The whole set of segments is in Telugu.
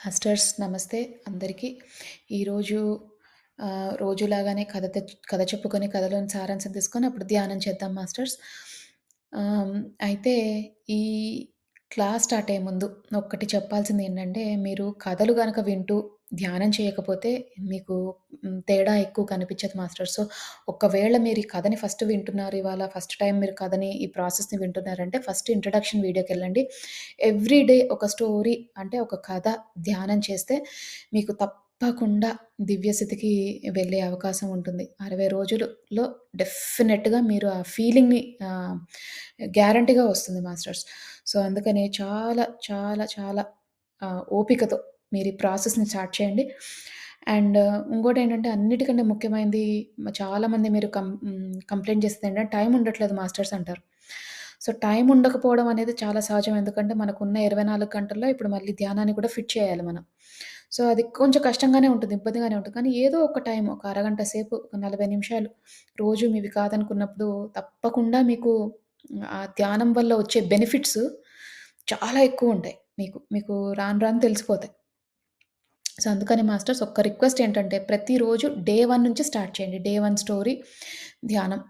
మాస్టర్స్ నమస్తే అందరికీ. ఈరోజు రోజులాగానే కథ చెప్పుకొని కథలోని సారాంశం తీసుకొని అప్పుడు ధ్యానం చేద్దాం మాస్టర్స్. ఆహ్, అయితే ఈ క్లాస్ స్టార్ట్ అయ్యే ముందు ఒక్కటి చెప్పాల్సిందేంటంటే, మీరు కథలు గనక వింటూ ధ్యానం చేయకపోతే మీకు తేడా ఎక్కువ కనిపించదు మాస్టర్స్. సో, ఒకవేళ మీరు ఈ కథని ఫస్ట్ వింటున్నారు ఇవాళ ఫస్ట్ టైమ్ మీరు కథని ఈ ప్రాసెస్‌ని వింటున్నారంటే ఫస్ట్ ఇంట్రడక్షన్ వీడియోకెళ్ళండి. ఎవ్రీ డే ఒక స్టోరీ అంటే ఒక కథ ధ్యానం చేస్తే మీకు తప్పకుండా దివ్యస్థితికి వెళ్ళే అవకాశం ఉంటుంది. 60 రోజులలో డెఫినెట్‌గా మీరు ఆ ఫీలింగ్‌ని గ్యారంటీగా వస్తుంది మాస్టర్స్. సో, అందుకనే చాలా, చాలా, చాలా ఓపికతో మీరు ఈ ప్రాసెస్‌ని స్టార్ట్ చేయండి. అండ్ ఇంకోటేంటంటే అన్నిటికంటే ముఖ్యమైనది చాలామంది మీరు కంప్లెయింట్ చేసేదేంటంటే టైం ఉండట్లేదు మాస్టర్స్ అంటారు. సో, టైం ఉండకపోవడం అనేది చాలా సహజం. ఎందుకంటే మనకున్న 24 గంటల్లో ఇప్పుడు మళ్ళీ ధ్యానాన్ని కూడా ఫిట్ చేయాలి మనం. సో, అది కొంచెం కష్టంగానే ఉంటుంది. ఇబ్బందిగానే ఉంటుంది. కానీ ఏదో ఒక టైం ఒక అరగంట సేపు, ఒక 40 నిమిషాలు రోజు మీవి కాదనుకున్నప్పుడు తప్పకుండా మీకు ఆ ధ్యానం వల్ల వచ్చే బెనిఫిట్స్ చాలా ఎక్కువుంటాయి మీకు. మీకు రాను రాను తెలిసిపోతాయి. సో, అందుకని మాస్టర్స్ ఒక్క రిక్వెస్ట్ ఏంటంటే ప్రతిరోజు డే 1 నుంచి స్టార్ట్ చేయండి. డే 1 స్టోరీ ధ్యానం.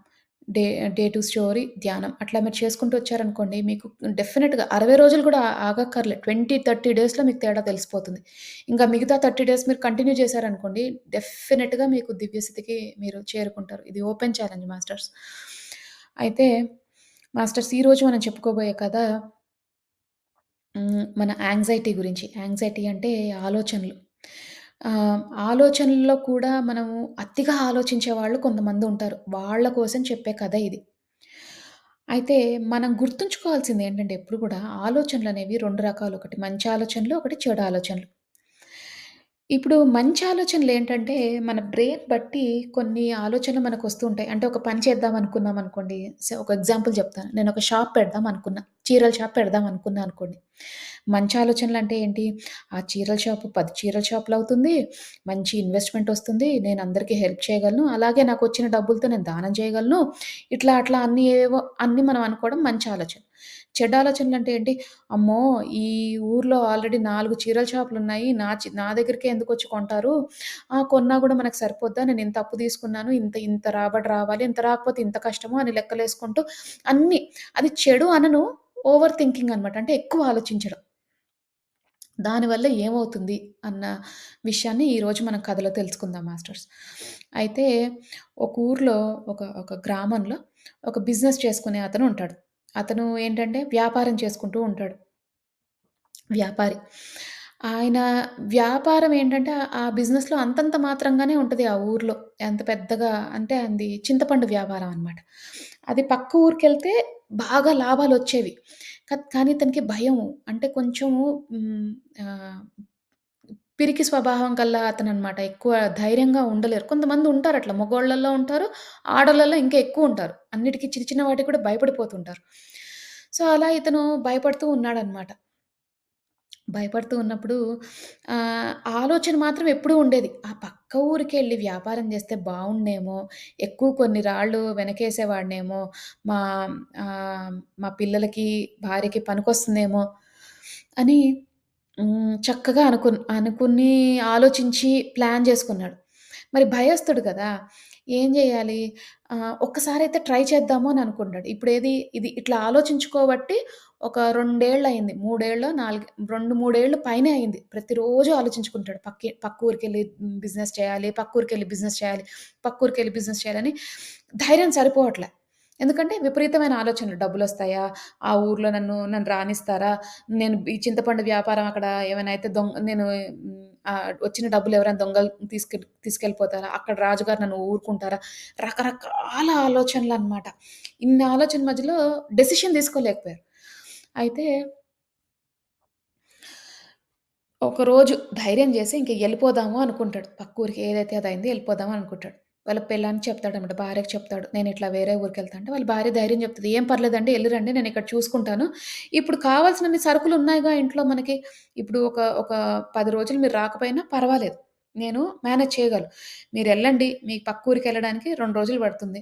డే డే 2 స్టోరీ ధ్యానం. అట్లా మీరు చేసుకుంటూ వచ్చారనుకోండి మీకు డెఫినిట్‌గా 60 రోజులు కూడా ఆగక్కర్లే. 20, 30 డేస్‌లో మీకు తేడా తెలిసిపోతుంది. ఇంకా మిగతా 30 డేస్ మీరు కంటిన్యూ చేశారనుకోండి డెఫినిట్‌గా మీకు దివ్యస్థితికి మీరు చేరుకుంటారు. ఇది ఓపెన్ ఛాలెంజ్ మాస్టర్స్. అయితే మాస్టర్స్ ఈరోజు మనం చెప్పుకోబోయే కథ మన యాంగ్జైటీ గురించి. యాంగ్జైటీ అంటే ఆలోచనలు. ఆహ్, ఆలోచనల్లో కూడా మనము అతిగా ఆలోచించే వాళ్ళు కొంతమందుంటారు. వాళ్ళ కోసం చెప్పే కథ ఇది. అయితే మనం గుర్తుంచుకోవాల్సిందేంటంటే ఎప్పుడు కూడా ఆలోచనలనేవి 2 రకాలు. ఒకటి మంచి ఆలోచనలు, ఒకటి చెడు ఆలోచనలు. ఇప్పుడు మంచి ఆలోచనలేంటంటే, మన బ్రెయిన్ బట్టి కొన్ని ఆలోచనలు మనకొస్తూ ఉంటాయి. అంటే ఒక పని చేద్దాం అనుకున్నామనుకోండి. ఒక ఎగ్జాంపుల్ చెప్తాను. నేనొక షాప్ పెడదాం అనుకున్నా. చీరల షాప్ పెడదాం అనుకున్నా అనుకోండి. మంచి ఆలోచనలంటే ఏంటి? ఆ చీరల షాపు 10 చీరల షాపులవుతుంది. మంచి ఇన్వెస్ట్‌మెంట్ ఒస్తుంది. నేను అందరికి హెల్ప్ చేయగలను. అలాగే నాకొచ్చిన డబ్బులతో నేను దానం చేయగలను. ఇట్లా అట్లా అన్నీ ఏవేవో అన్నీ మనం అనుకోవడం మంచి ఆలోచన. చెడ్డ ఆలోచనలంటే ఏంటి? అమ్మో! ఈ ఊర్లో ఆల్రెడీ 4 చీరల షాపులున్నాయి. నా దగ్గరికే ఎందుకొచ్చి కొంటారు? కొన్నా గూడా మనకు సరిపోద్దా? నేను ఇంత అప్పు తీసుకున్నాను. ఇంత ఇంత రాబడి రావాలి. ఇంత రాకపోతే ఇంత కష్టము అని లెక్కలేసుకుంటూ అన్నీ అది చెడు అనను. ఓవర్ థింకింగ్ అనమాట. అంటే ఎక్కువ ఆలోచించడం. దానివల్ల ఏమవుతుంది అన్న విషయాన్ని ఈరోజు మనం కథలో తెలుసుకుందాం మాస్టర్స్. అయితే ఒక ఊర్లో ఒక గ్రామంలో ఒక బిజినెస్ చేసుకునే అతను ఉంటాడు. అతను ఏంటంటే వ్యాపారం చేసుకుంటూ ఉంటాడు. వ్యాపారి. ఆయన వ్యాపారం ఏంటంటే ఆ బిజినెస్‌లో అంతంత మాత్రంగానే ఉంటది ఆ ఊర్లో. అంత పెద్దగా అంటే అది చింతపండు వ్యాపారం అనమాట. అది పక్క ఊరికెళ్తే బాగా లాభాలొచ్చేవి. కానీ ఇతనికి భయము. అంటే కొంచెము ఆహ్, పిరికి స్వభావం కల్లా అతననమాట. ఎక్కువ ధైర్యంగా ఉండలేరు. కొంతమంది ఉంటారట్లా. మగోళ్ళలో ఉంటారు. ఆడోళ్ళలో ఇంకా ఎక్కువుంటారు. అన్నిటికి చిన్న చిన్న వాటికి కూడా భయపడిపోతుంటారు. సో, అలా ఇతను భయపడుతూ ఉన్నాడనమాట. భయపడుతూ ఉన్నప్పుడు ఆహ్, ఆలోచన మాత్రం ఎప్పుడూ ఉండేది. ఆ పక్క ఊరికెళ్ళి వ్యాపారం జేస్తే బావుండునేమో, ఎక్కువ కొన్ని రాళ్ళు వెనకేసేవాడినేమో, మా మా పిల్లలకి, భార్యకి పనికొస్తుందేమో అని చక్కగా అనుకుని ఆలోచించి ప్లాన్ జేసుకున్నాడు. మరి భయస్తుడు కదా! ఏం జేయాలి? ఒక్కసారయితే ట్రై చేద్దాము అని అనుకున్నాడు. ఇది ఇట్లా ఆలోచించుకోబట్టి ఒక 2 ఏళ్లయింది. 3 ఏళ్ళో 2, 3 ఏళ్ళు పైనే అయింది. ప్రతిరోజు ఆలోచించుకుంటాడు. పక్క ఊరికెళ్ళి బిజినెస్ చేయాలి, పక్కూరికెళ్ళి బిజినెస్ చేయాలి, పక్కూరికెళ్ళి బిజినెస్ చేయాలని ధైర్యం సరిపోవట్లే. ఎందుకంటే విపరీతమైన ఆలోచనలు. డబ్బులొస్తాయా? ఆ ఊర్లో నన్ను రానిస్తారా? నేను ఈ చింతపండు వ్యాపారం అక్కడ ఏమైనా అయితే నేను వచ్చిన డబ్బులు ఎవరైనా దొంగలు తీసుకెళ్ళిపోతారా? అక్కడ రాజుగారు నన్ను ఊరుకుంటారా? రకరకాల ఆలోచనలనమాట. ఇన్ని ఆలోచన మధ్యలో డెసిషన్ తీసుకోలేకపోయారు. అయితే ఒకరోజు ధైర్యం చేసి ఇంక ఎళ్ళిపోదాము అనుకుంటాడు. పక్కూరికి ఏదైతే అదయింది ఎళ్ళిపోదాం అనుకుంటాడు. వాళ్ళ పెళ్ళానికి చెప్తాడనమాట. భార్యకి చెప్తాడు. నేనిట్లా వేరే ఊరికెళ్తా అంటే వాళ్ళ భార్య ధైర్యం చెప్తది. "ఏం పర్లేదండి ఎళ్ళిరండి నేనిక్కడ చూసుకుంటాను. ఇప్పుడు కావాల్సినన్ని సరుకులున్నాయిగా ఇంట్లో మనకి. ఇప్పుడు ఒక 10 రోజులు మీరు రాకపోయినా పర్వాలేదు. నేను మేనేజ్ చేయగలను. మీరెళ్ళండి. మీ పక్కూరికెళ్ళడానికి 2 రోజులు పడుతుంది.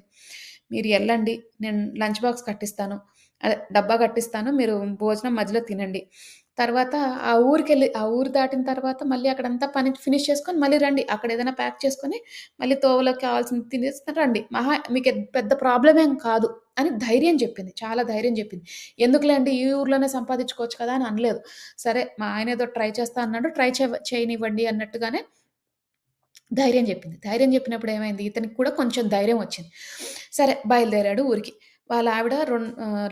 మీరు ఎళ్ళండి. నేను లంచ్ బాక్స్ కట్టిస్తాను. అదే డబ్బా కట్టిస్తాను. మీరు భోజనం మధ్యలో తినండి. తర్వాత ఆ ఊరు దాటిన తర్వాత మళ్ళీ అక్కడంతా పని ఫినిష్ చేసుకొని మళ్ళీ రండి. అక్కడేదైనా ప్యాక్ చేసుకొని మళ్ళీ తోవలోకి కావాల్సింది తినేసి రండి. పెద్ద ప్రాబ్లమ్ ఏం కాదు అని ధైర్యం చెప్పింది. చాలా ధైర్యం చెప్పింది. ఎందుకులేండి ఈ ఊర్లోనే సంపాదించుకోవచ్చు కదా! అని అనలేదు. సరే మా ఆయన ఏదో ట్రై చేస్తా అన్నాడు. చేయనివ్వండి అన్నట్టుగానే ధైర్యం జెప్పింది. ధైర్యం జెప్పినప్పుడు ఏమైంది, ఇతనికి కూడా కొంచెం ధైర్యం వచ్చింది. సరే బయలుదేరాడు ఊరికి. వాళ్ళ ఆవిడ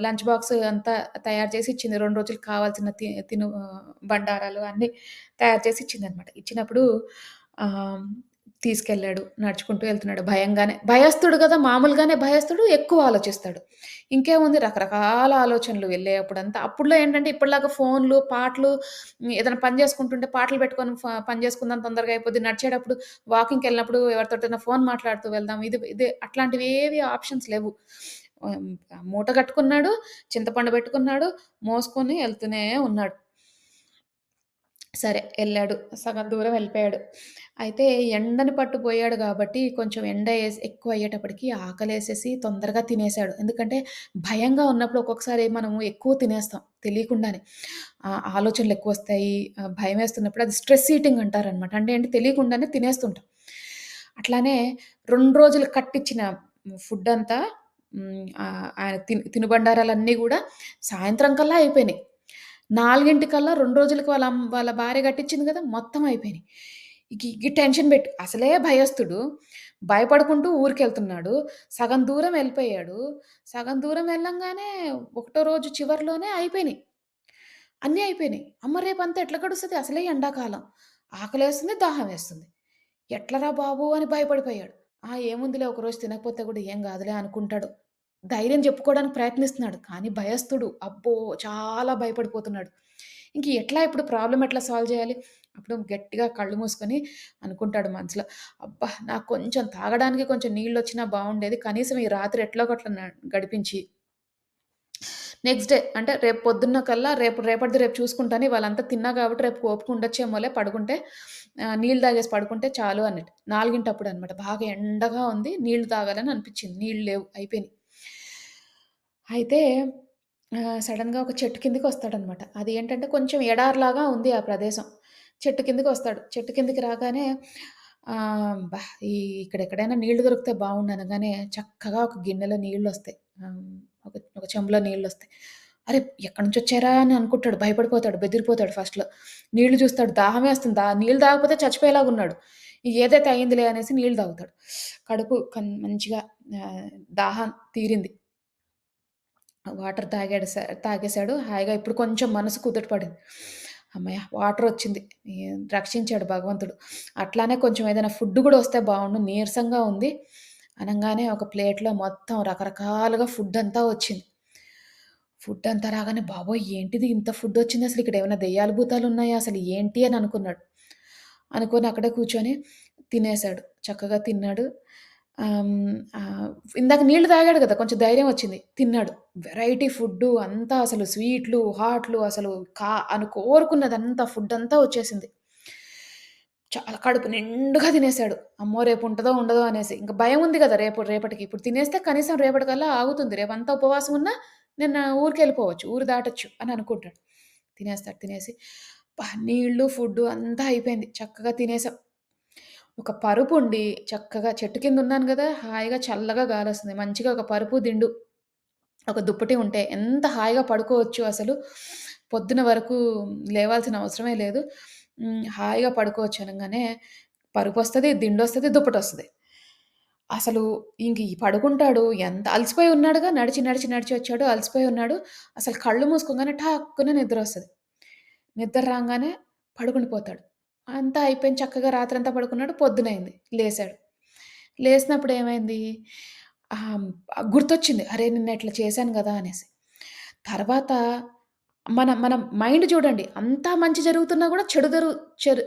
లంచ్ బాక్స్ అంతా తయారు చేసి ఇచ్చింది. 2 రోజులకి కావాల్సిన బండారాలు అన్నీ తయారు చేసి ఇచ్చిందనమాట. ఇచ్చినప్పుడు ఆహ్, తీసుకెళ్ళాడు. నడుచుకుంటూ ఎళ్తున్నాడు భయంగానే. భయస్తుడు గదా! మామూలుగానే భయస్తుడు, ఎక్కువ ఆలోచిస్తాడు. ఇంకేముంది రకరకాల ఆలోచనలు వెళ్ళేప్పుడంతా. అప్పట్లో ఏంటంటే ఇప్పటిలాగా ఫోన్‌లు, పాటలు ఏదైనా పని జేసుకుంటుంటే పాటలు పెట్టుకొని పని జేసుకుందాం తొందరగా అయిపోద్ది. నడిచేటప్పుడు వాకింగ్‌కెళ్ళినప్పుడు ఎవరితోటైనా ఫోన్ మాట్లాడుతూ వెళ్దాం. ఇదే అట్లాంటివేవి ఆప్షన్స్ లేవు. ఆహ్, మూట కట్టుకున్నాడు, చింతపండు పెట్టుకున్నాడు, మోసుకొని ఎళ్తూనే ఉన్నాడు. సరే ఎళ్ళాడు. సగం దూరం వెళ్ళిపోయాడు. అయితే ఎండని పట్టు పోయాడు గాబట్టి కొంచెం ఎక్కువయ్యేటప్పటికి ఆకలేసేసి తొందరగా తినేసాడు. ఎందుకంటే భయంగా ఉన్నప్పుడు ఒక్కొక్కసారి మనము ఎక్కువ తినేస్తాం తెలియకుండానే. ఆలోచనలెక్కువొస్తాయి. భయమేస్తున్నప్పుడు అది స్ట్రెస్ ఈటింగ్ అంటారనమాట. అంటే ఏంటి తెలియకుండానే తినేస్తుంటాం. అట్లానే 2 రోజులు కట్టిచ్చిన ఫుడ్డంతా ఆయన తినుబండారాలన్నీ గూడా సాయంత్రం కల్లా అయిపోయినాయి. 4:00కల్లా 2 రోజులకి వాళ్ళ భార్య కట్టిచ్చింది గదా! మొత్తం అయిపోయినియి. ఈ టెన్షన్ బెట్టు అసలే భయస్తుడు. భయపడుకుంటూ ఊరికెళ్తున్నాడు. సగం దూరం ఎళ్ళిపోయాడు. సగం దూరం వెళ్ళంగానే ఒకటో రోజు చివర్లోనే అయిపోయినియి. అన్నీ అయిపోయినియి. అమ్మ! రేపంతా ఎట్లా గడుస్తది? అసలే ఎండాకాలం. ఆకలేస్తుంది, దాహమేస్తుంది. ఎట్లరా బాబు! అని భయపడిపోయాడు. ఏముందిలే ఒకరోజు తినకపోతే గూడా ఏం గాదులే అనుకుంటాడు. ధైర్యం చెప్పుకోవడానికి ప్రయత్నిస్తున్నాడు. కానీ భయస్తుడు. అబ్బో! చాలా భయపడిపోతున్నాడు. ఎట్లా ఇప్పుడు ప్రాబ్లమ్ ఎట్లా సాల్వ్ జేయాలి? అప్పుడు గట్టిగా కళ్ళు మూసుకొని అనుకుంటాడు మనసులో. అబ్బా! నాకు కొంచెం తాగడానికి కొంచెం నీళ్లొచ్చినా బావుండేది. కనీసం ఈ రాత్రి ఎట్లో గట్ల గడిపించి నెక్స్ట్ డే అంటే రేపు పొద్దున్న కల్లా రేపటిది రేపు చూసుకుంటాను. ఇవాళంతా తిన్నా కాబట్టి రేపు ఓపిక ఉండొచ్చేమోలే పడుకుంటే నీళ్ళు తాగేసి పడుకుంటే చాలు అన్నట్టు. 4 అప్పుడన్నమాట. బాగా ఎండగా ఉంది. నీళ్ళు తాగాలని అనిపిచ్చింది. నీళ్ళు లేవు అయిపోయినియి. అయితే సడెన్‌గా ఒక చెట్టు కిందకొస్తాడన్నమాట. అది ఏంటంటే కొంచెం ఎడారిలాగా ఉంది ఆ ప్రదేశం. చెట్టు కిందకొస్తాడు. చెట్టు కిందకి రాగానే అబ్బా! ఇక్కడెక్కడైనా నీళ్లు దొరికితే బావుండు అనగానే చక్కగా ఒక గిన్నెలో నీళ్లొస్తాయి. ఆహ్, ఒక ఒక చెంబులో నీళ్లొస్తాయి. అరే! ఎక్కడి నుంచొచ్చారా అని అనుకుంటాడు. భయపడిపోతాడు. బెదిరిపోతాడు ఫస్ట్‌లో. నీళ్లు చూస్తాడు. దాహమేస్తుంది. నీళ్లు తాగకపోతే చచ్చిపోయేలాగున్నాడు. ఏదైతే అయిందిలే అనేసి నీళ్లు తాగుతాడు. కడుపు మంచిగా ఆహ్, దాహం తీరింది. వాటర్ తాగేసాడు. హాయిగా ఇప్పుడు కొంచెం మనసు కుదుట పడింది. హమ్మయ్య! వాటరొచ్చింది. రక్షించాడు భగవంతుడు. అట్లానే కొంచెం ఏదైనా ఫుడ్ గూడా వస్తే బావుండు. నీరసంగా ఉంది. అనంగానే ఒక ప్లేట్‌లో మొత్తం రకరకాలుగా ఫుడ్డంతా వచ్చింది. ఫుడ్డంతా రాగానే బాబోయ్! ఏంటిది ఇంత ఫుడ్డొచ్చింది. అసలిక్కడేమైనా దెయ్యాలు, భూతాలున్నాయా? అసలు ఏంటి అని అనుకున్నాడు. అనుకోని అక్కడే కూర్చొని తినేసాడు. చక్కగా తిన్నాడు. ఇందాక నీళ్లు తాగాడు గదా! కొంచెం ధైర్యం వచ్చింది. తిన్నాడు. వెరైటీ ఫుడ్డు అంతా అసలు స్వీట్లు, హాట్‌లు అసలు కోరుకున్నదంతా ఫుడ్డంతా వచ్చేసింది. చాలా కడుపు నిండుగా తినేసాడు. అమ్మో! రేపుంటదో, ఉండదో అనేసి. ఇంక భయముంది గదా! రేపటికి. ఇప్పుడు తినేస్తే కనీసం రేపటికల్లా ఆగుతుంది. రేపంతా ఉపవాసం ఉన్నా నేను ఊరికెళ్ళిపోవచ్చు. ఊరు దాటొచ్చు అని అనుకుంటాడు. తినేస్తాడు. తినేసి నీళ్ళు, ఫుడ్డు అంతా అయిపోయింది. చక్కగా తినేసాం. ఒక పరుపుండి చక్కగా చెట్టు కిందున్నాను గదా! హాయిగా చల్లగా గాలొస్తుంది. మంచిగా ఒక పరుపు, దిండు, ఒక దుప్పటి ఉంటే ఎంత హాయిగా పడుకోవచ్చు అసలు. పొద్దున వరకు లేవాల్సిన అవసరమే లేదు. హాయిగా పడుకోవచ్చు అనంగానే పరుపొస్తది, దిండొస్తది, దుప్పటొస్తది. అసలు పడుకుంటాడు. ఎంత అలసిపోయి ఉన్నాడుగా. నడిచి వచ్చాడు. అలసిపోయి ఉన్నాడు. అసలు కళ్ళు మూసుకోగానే ఠాక్కున నిద్రొస్తది. నిద్ర రాంగానే పడుకుండిపోతాడు. అంతా అయిపోయింది. చక్కగా రాత్రంతా పడుకున్నాడు. పొద్దునయింది. లేసాడు. లేసినప్పుడు ఏమైంది? ఆహ్, గుర్తొచ్చింది. అరే! నిన్న ఇట్లా చేశాను గదా! అనేసి. తర్వాత మన మన మైండ్ చూడండి. అంతా మంచి జరుగుతున్నా గూడా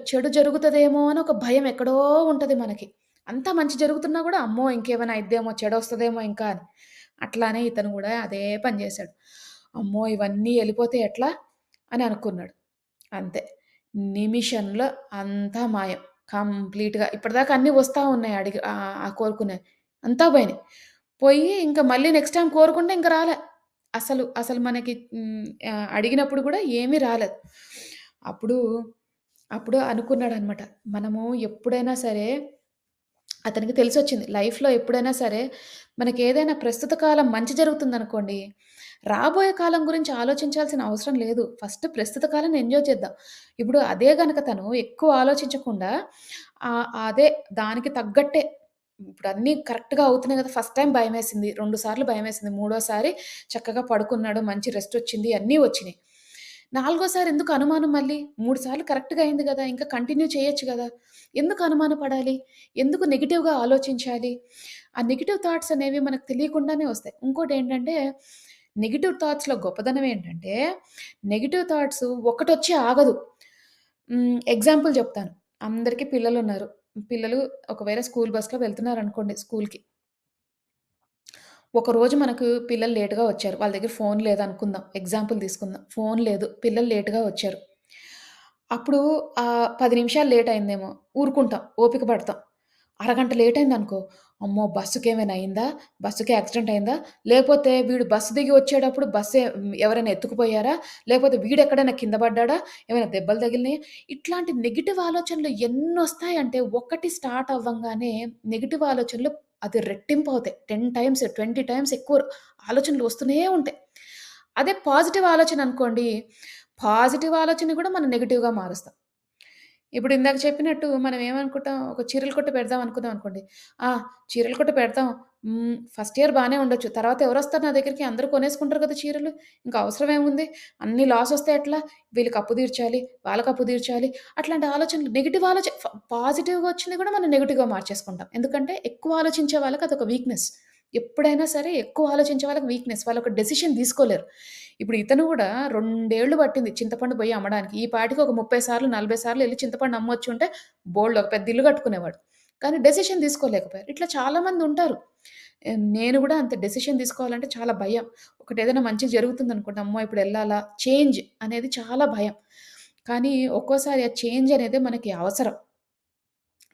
చెడు జరుగుతదేమో అని ఒక భయం ఎక్కడో ఉంటది మనకి. అంతా మంచి జరుగుతున్నా గూడా అమ్మో! ఇంకేమైనా అయిద్దేమో, చెడొస్తదేమో ఇంకా అని. అట్లానే ఇతను గూడా అదే పని జేశాడు. అమ్మో! ఇవన్నీ ఎళ్ళిపోతే ఎట్లా అని అనుకున్నాడు. అంతే. నిమిషంలో అంతా మాయం. కంప్లీట్‌గా ఇప్పటిదాకా అన్నీ వస్తా ఉన్నాయి కోరుకున్నయి. అంతా పోయినాయి. పోయి ఇంక మళ్ళీ నెక్స్ట్ టైమ్ కోరుకుంటే ఇంక రాలే. అసలు మనకి అడిగినప్పుడు గూడా ఏమీ రాలేదు. అప్పుడు, అప్పుడు అనుకున్నాడనమాట. మనము ఎప్పుడైనా సరే అతనికి తెలిసొచ్చింది. లైఫ్‌లో ఎప్పుడైనా సరే మనకేదైనా ప్రస్తుత కాలం మంచి జరుగుతుందనుకోండి, రాబోయే కాలం గురించి ఆలోచించాల్సిన అవసరం లేదు. ఫస్ట్ ప్రస్తుత కాలాన్ని ఎంజాయ్ చేద్దాం. ఇప్పుడు అదే గనక తను ఎక్కువ ఆలోచించకుండా అదే దానికి తగ్గట్టే ఇప్పుడు అన్నీ కరెక్ట్‌గా అవుతున్నాయి గదా! ఫస్ట్ టైమ్ భయమేసింది. 2 సార్లు భయమేసింది. మూడోసారి చక్కగా పడుకున్నాడు. మంచి రెస్టొచ్చింది. అన్నీ వచ్చినియి. నాలుగోసారి ఎందుకు అనుమానం మళ్ళీ? 3 సార్లు కరెక్ట్‌గా అయింది గదా! ఇంకా కంటిన్యూ చేయొచ్చు గదా! ఎందుకు అనుమాన పడాలి? ఎందుకు నెగెటివ్‌గా ఆలోచించాలి? ఆ నెగెటివ్ థాట్స్ అనేవి మనకు తెలియకుండానే వస్తాయి. ఇంకోటేంటంటే, నెగెటివ్ థాట్స్‌లో గొప్పదనం ఏంటంటే, నెగెటివ్ థాట్స్ ఒకటొచ్చి ఆగదు. ఎగ్జాంపుల్ జెప్తాను. అందరికి పిల్లలున్నారు. పిల్లలు ఒకవేళ స్కూల్ బస్‌లో వెళ్తున్నారనుకోండి స్కూల్‌కి. ఒకరోజు మనకు పిల్లలు లేట్‌గా వచ్చారు. వాళ్ళ దగ్గర ఫోన్ లేదనుకుందాం. ఎగ్జాంపుల్ తీసుకుందాం. ఫోన్ లేదు. పిల్లలు లేట్‌గా వచ్చారు. అప్పుడు 10 నిమిషాలు లేట్ అయిందేమో ఊరుకుంటాం. ఓపిక పడతాం. అరగంట లేట్ అయిందనుకో, అమ్మో! బస్సుకేమైనా అయిందా? బస్సుకి యాక్సిడెంట్ అయిందా? లేపోతే వీడు బస్సు దిగి వచ్చేటప్పుడు ఎవరైనా ఎత్తుకుపోయారా? లేపోతే వీడెక్కడైనా కింద పడ్డాడా? ఏమైనా దెబ్బలు తగిలినాయా? ఇట్లాంటి నెగెటివ్ ఆలోచనలు ఎన్నొస్తాయంటే, ఒకటి స్టార్ట్ అవ్వంగానే నెగెటివ్ ఆలోచనలు అది రెట్టింపవుతాయి. 10 టైమ్స్, 20 టైమ్స్ ఎక్కువ ఆలోచనలు వస్తూనే ఉంటాయి. అదే పాజిటివ్ ఆలోచన అనుకోండి, పాజిటివ్ ఆలోచనని కూడా మనం నెగెటివ్‌గా మారుస్తాం. ఇప్పుడు ఇందాక చెప్పినట్టు మనం ఏమనుకుంటాం, ఒక చీరల కొట్టు పెడదాం అనుకున్నాం అనుకోండి. ఆ! చీరల కొట్టు పెడతాం. ఫస్ట్ ఇయర్ బానే ఉండొచ్చు. తర్వాత ఎవరొస్తారు నా దగ్గరికి? అందరూ కొనేసుకుంటారు కదా చీరలు. ఇంక అవసరం ఏముంది? అన్నీ లాసొస్తే ఎట్లా? వీళ్ళకి అప్పు తీర్చాలి, వాళ్ళకి అప్పు తీర్చాలి. అట్లాంటి ఆలోచనలు నెగెటివ్ పాజిటివ్‌గా వచ్చినయి కూడా మనం నెగెటివ్‌గా మార్చేసుకుంటాం. ఎందుకంటే ఎక్కువ ఆలోచించే వాళ్ళకి అదొక వీక్‌నెస్. ఎప్పుడైనా సరే ఎక్కువ ఆలోచించే వాళ్ళకి వీక్‌నెస్. వాళ్ళొక డెసిషన్ తీసుకోలేరు. ఇప్పుడు ఇతను గూడా 2 ఏళ్ళు పట్టింది చింతపండు పొయ్యి అమ్మడానికి. ఈ పాటికి ఒక 30 సార్లు, 40 సార్లు ఎళ్లి చింతపండు అమ్మొచ్చుంటే ఒక పెద్ద ఇల్లు కట్టుకునేవాడు. కానీ డెసిషన్ తీసుకోలేకపోయారు. ఇట్లా చాలామందుంటారు. నేను గూడా అంతే డెసిషన్ తీసుకోవాలంటే చాలా భయం. ఒకటేదైనా మంచి జరుగుతుందనుకోండి, అమ్మో! ఇప్పుడెళ్ళాలా? చేంజ్ అనేది చాలా భయం. కానీ ఒక్కోసారి ఆ చేంజ్ అనేది మనకి అవసరం.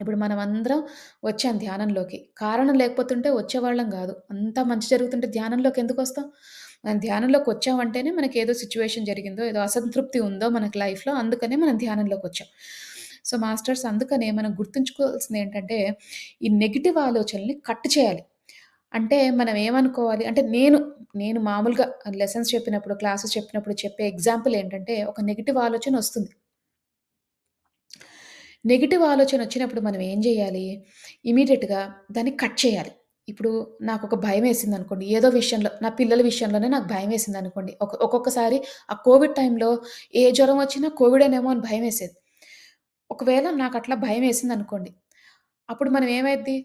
ఇప్పుడు మనమందరం వచ్చాం ధ్యానంలోకి. కారణం లేకపోతుంటే వచ్చేవాళ్ళం గాదు. అంతా మంచి జరుగుతుంటే ధ్యానంలోకి ఎందుకొస్తాం? మనం ధ్యానంలోకొచ్చామంటేనే మనకేదో సిట్యుయేషన్ జరిగిందో, ఏదో అసంతృప్తి ఉందో మనకి లైఫ్‌లో అందుకనే మనం ధ్యానంలోకొచ్చాం. సో, మాస్టర్స్ అందుకనే మనం గుర్తుంచుకోవాల్సిందేంటంటే, ఈ నెగెటివ్ ఆలోచనల్ని కట్ చేయాలి. అంటే మనం ఏమనుకోవాలి అంటే నేను మామూలుగా లెసన్స్ చెప్పినప్పుడు, క్లాసెస్ చెప్పినప్పుడు చెప్పే ఎగ్జాంపుల్ ఏంటంటే, ఒక నెగెటివ్ ఆలోచనొస్తుంది. నెగెటివ్ ఆలోచనొచ్చినప్పుడు మనం ఏం జేయాలి? ఇమ్మీడియేట్‌గా దాన్ని కట్ చేయాలి. ఇప్పుడు నాకొక భయమేసిందనుకోండి, ఏదో విషయంలో నా పిల్లల విషయంలోనే నాకు భయమేసిందనుకోండి. ఒక్కొక్కసారి ఆ కోవిడ్ టైంలో ఏ జ్వరం వచ్చినా కోవిడేనేమో అని భయమేసేది. ఒకవేళ నాకట్లా భయమేసిందనుకోండి, అప్పుడు మనం ఏమైద్ది?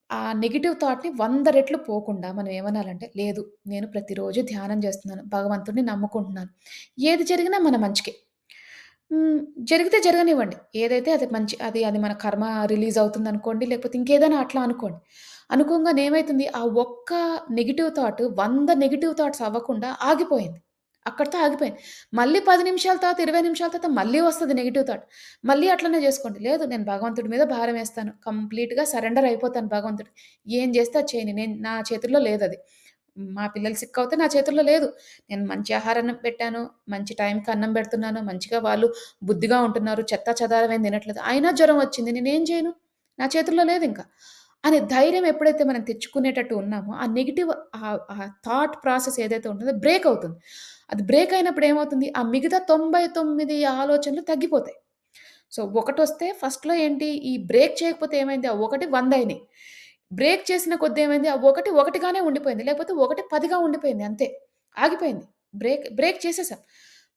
ఆ నెగెటివ్ థాట్‌ని 100 రెట్లు పోకుండా మనం ఏమనాలంటే, లేదు నేను ప్రతిరోజు ధ్యానం జేస్తున్నాను. భగవంతుడిని నమ్ముకుంటున్నాను. ఏది జరిగినా మన మంచికే. హ్మ్. జరిగితే జరగనివ్వండి. ఏదైతే అది మంచి అది అది మన కర్మ రిలీజ్ అవుతుందనుకోండి, లేకపోతే ఇంకేదైనా అట్లా అనుకోండి. అనుకోంగానే ఏమైతుంది, ఆ ఒక్క నెగెటివ్ థాట్ 100 నెగెటివ్ థాట్స్ అవ్వకుండా ఆగిపోయింది. అక్కడితో ఆగిపోయింది. మళ్ళీ 10 నిమిషాల తర్వాత, 20 నిమిషాల తర్వాత మళ్ళీ వస్తది నెగెటివ్ థాట్. మళ్ళీ అట్లనే జేసుకోండి. లేదు నేను భగవంతుడి మీద భారమేస్తాను. కంప్లీట్‌గా సరెండర్ అయిపోతాను భగవంతుడికి. ఏం జేస్తే అది చేయని. నా చేతుల్లో లేదది. మా పిల్లలు సిక్ అవుతే నా చేతుల్లో లేదు. నేను మంచి ఆహారాన్ని పెట్టాను. మంచి టైంకి అన్నం పెడుతున్నాను. మంచిగా వాళ్ళు బుద్ధిగా ఉంటున్నారు. చెత్తా చెదారం ఏం తినట్లేదు. అయినా జ్వరం వచ్చింది. నేనేం చేయను? నా చేతుల్లో లేదింక. అనే ధైర్యం ఎప్పుడైతే మనం తెచ్చుకునేటట్టు ఉన్నామో, ఆ నెగెటివ్ ఆ థాట్ ప్రాసెస్ ఏదైతే ఉంటుందో బ్రేక్ అవుతుంది. అది బ్రేక్ అయినప్పుడు ఏమవుతుంది? ఆ మిగతా 99 ఆలోచనలు తగ్గిపోతాయి. సో, ఒకటొస్తే ఫస్ట్‌లో ఏంటి? ఈ బ్రేక్ చేయకపోతే ఏమైంది? ఆ ఒకటి 100 అయినాయి. బ్రేక్ చేసిన కొద్దీ ఏమైంది? ఆ ఒకటి ఒకటిగానే ఉండిపోయింది. లేకపోతే ఒకటి 10గా ఉండిపోయింది అంతే. ఆగిపోయింది. బ్రేక్ చేసేసాం.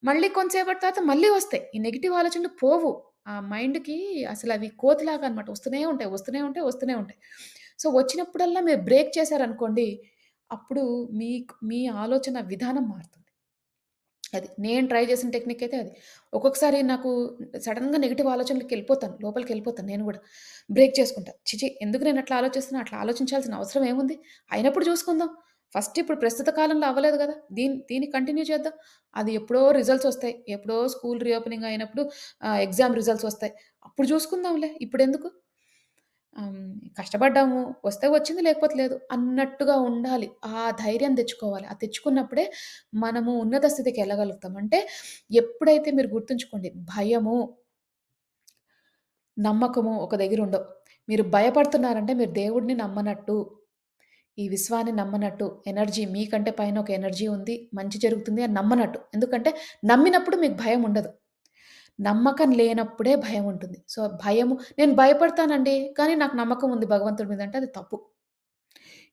మళ్ళీ కొంతసేపటి తర్వాత మళ్ళీ వస్తాయి. ఈ నెగెటివ్ ఆలోచనలు పోవు. ఆ మైండ్‌కి అసలవి కోతిలాగా అన్నమాట. వస్తూనే ఉంటాయి. వస్తూనే ఉంటాయి. వస్తూనే ఉంటాయి. సో, వచ్చినప్పుడల్లా మీరు బ్రేక్ చేశారనుకోండి, అప్పుడు మీ ఆలోచన విధానం మారుతుంది. అది. నేను ట్రై చేసిన టెక్నిక్ అయితే అది. ఒక్కొక్కసారి నాకు సడెన్‌గా నెగెటివ్ ఆలోచనలకెళ్ళిపోతాను. లోపలికెళ్ళిపోతాను నేను గూడా. బ్రేక్ చేసుకుంటా. ఎందుకు నేను అట్లా ఆలోచిస్తున్నా? అట్లా ఆలోచించాల్సిన అవసరం ఏముంది? అయినప్పుడు చూసుకుందాం. ఫస్ట్ ఇప్పుడు ప్రస్తుత కాలంలో అవ్వలేదు గదా! దీన్ని కంటిన్యూ చేద్దాం. అది ఎప్పుడో రిజల్ట్స్ ఒస్తాయి. ఎప్పుడో స్కూల్ రీఓపెనింగ్ అయినప్పుడు ఎగ్జామ్ రిజల్ట్స్ ఒస్తాయి. అప్పుడు చూసుకుందాంలే. ఇప్పుడెందుకు? ఆహ్, కష్టపడ్డాము, వస్తే వచ్చింది లేకపోతే లేదు అన్నట్టుగా ఉండాలి. ఆ ధైర్యం తెచ్చుకోవాలి. అది తెచ్చుకున్నప్పుడే మనము ఉన్నత స్థితికెళ్ళగలుగుతాం. అంటే ఎప్పుడైతే మీరు గుర్తుంచుకోండి భయము, నమ్మకము ఒక దగ్గరుండవు. మీరు భయపడుతున్నారంటే మీరు దేవుడిని నమ్మనట్టు. ఈ విశ్వాన్ని నమ్మనట్టు, ఎనర్జీ మీకంటే పైన ఒక ఎనర్జీ ఉంది. మంచి జరుగుతుంది అని నమ్మనట్టు. ఎందుకంటే నమ్మినప్పుడు మీకు భయం ఉండదు. నమ్మకం లేనప్పుడే భయం ఉంటుంది. సో, భయము నేను భయపడతానండి. కానీ నాకు నమ్మకం ఉంది భగవంతుడి మీద అంటే అది తప్పు.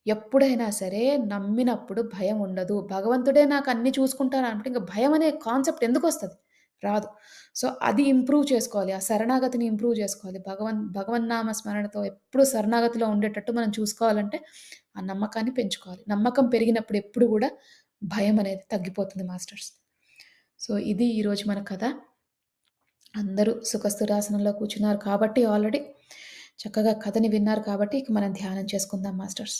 ఎప్పుడైనా సరే నమ్మినప్పుడు భయం ఉండదు. భగవంతుడే నాకు అన్నీ చూసుకుంటానంటే ఇంక భయం అనే కాన్సెప్ట్ ఎందుకొస్తది? రాదు. సో, అది ఇంప్రూవ్ చేసుకోవాలి. ఆ శరణాగతిని ఇంప్రూవ్ చేసుకోవాలి. భగవన్నామ స్మరణతో ఎప్పుడు శరణాగతిలో ఉండేటట్టు మనం చూసుకోవాలంటే, ఆ నమ్మకాన్ని పెంచుకోవాలి. నమ్మకం పెరిగినప్పుడు ఎప్పుడు గూడా భయం అనేది తగ్గిపోతుంది మాస్టర్స్. సో, ఇది ఈరోజు మన కథ. అందరూ సుఖస్థిరాసనంలో కూర్చున్నారు కాబట్టి ఆల్రెడీ చక్కగా కథని విన్నారు కాబట్టి ఇక మనం ధ్యానం చేసుకుందాం మాస్టర్స్.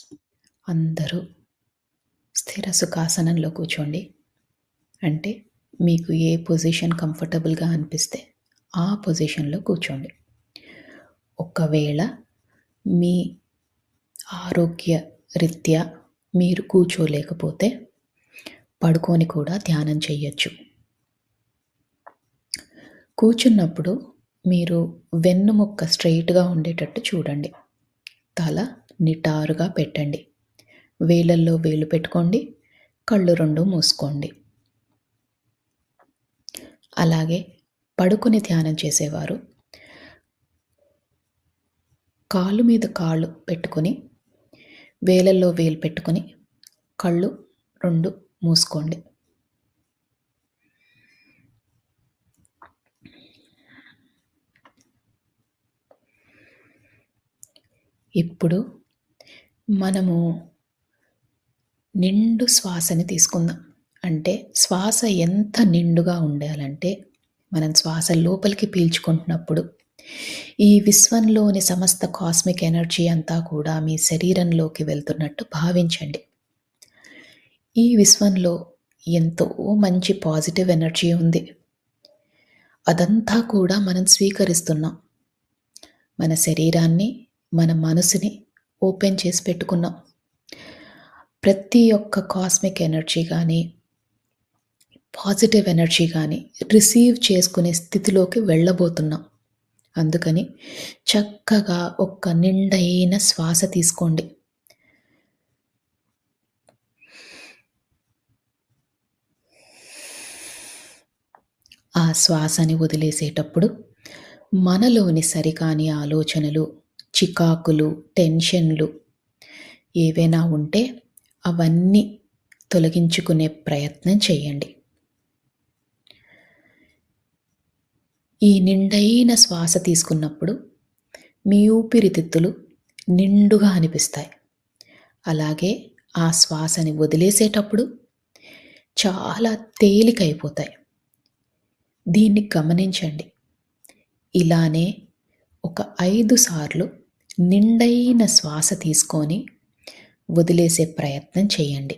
అందరూ స్థిర సుఖాసనంలో కూర్చోండి. అంటే మీకు ఏ పొజిషన్ కంఫర్టబుల్‌గా అనిపిస్తే ఆ పొజిషన్‌లో కూర్చోండి. ఒకవేళ మీ ఆరోగ్య రీత్యా మీరు కూర్చోలేకపోతే పడుకొని కూడా ధ్యానం చేయొచ్చు. కూర్చున్నప్పుడు మీరు వెన్నుముక్క స్ట్రెయిట్‌గా ఉండేటట్టు చూడండి. తల నిటారుగా పెట్టండి. వేలల్లో వేలు పెట్టుకోండి. కళ్ళు 2 మూసుకోండి. అలాగే పడుకొని ధ్యానం చేసేవారు కాలు మీద కాళ్ళు పెట్టుకొని, వేలల్లో వేలు పెట్టుకొని, కళ్ళు 2 మూసుకోండి. ఇప్పుడు మనము నిండు శ్వాసని తీసుకుందాం. అంటే శ్వాస ఎంత నిండుగా ఉండాలంటే, మనం శ్వాస లోపలికి పీల్చుకుంటున్నప్పుడు, ఈ విశ్వంలోని సమస్త కాస్మిక్ ఎనర్జీ అంతా కూడా మీ శరీరంలోకి వెళ్తున్నట్టు భావించండి. ఈ విశ్వంలో ఎంతో మంచి పాజిటివ్ ఎనర్జీ ఉంది. అదంతా కూడా మనం స్వీకరిస్తున్నాం. మన శరీరాన్ని, మన మనసుని ఓపెన్ చేసి పెట్టుకున్నాం. ప్రతి ఒక్క కాస్మిక్ ఎనర్జీ గానీ, పాజిటివ్ ఎనర్జీ గానీ రిసీవ్ చేసుకునే స్థితిలోకి వెళ్ళబోతున్నాం. అందుకని చక్కగా ఒక్క నిండైన శ్వాస తీసుకోండి. ఆ శ్వాసని వదిలేసేటప్పుడు మనలోని సరికాని ఆలోచనలు, చికాకులు, టెన్షన్‌లు ఏవైనా ఉంటే అవన్నీ తొలగించుకునే ప్రయత్నం చేయండి. ఈ నిండైన శ్వాస తీసుకున్నప్పుడు మీ ఊపిరితిత్తులు నిండుగా అనిపిస్తాయి. అలాగే ఆ శ్వాసని వదిలేసేటప్పుడు చాలా తేలికైపోతాయి. దీన్ని గమనించండి. ఇలానే ఒక 5 సార్లు నిండైన శ్వాస తీసుకొని వదిలేసే ప్రయత్నం చేయండి.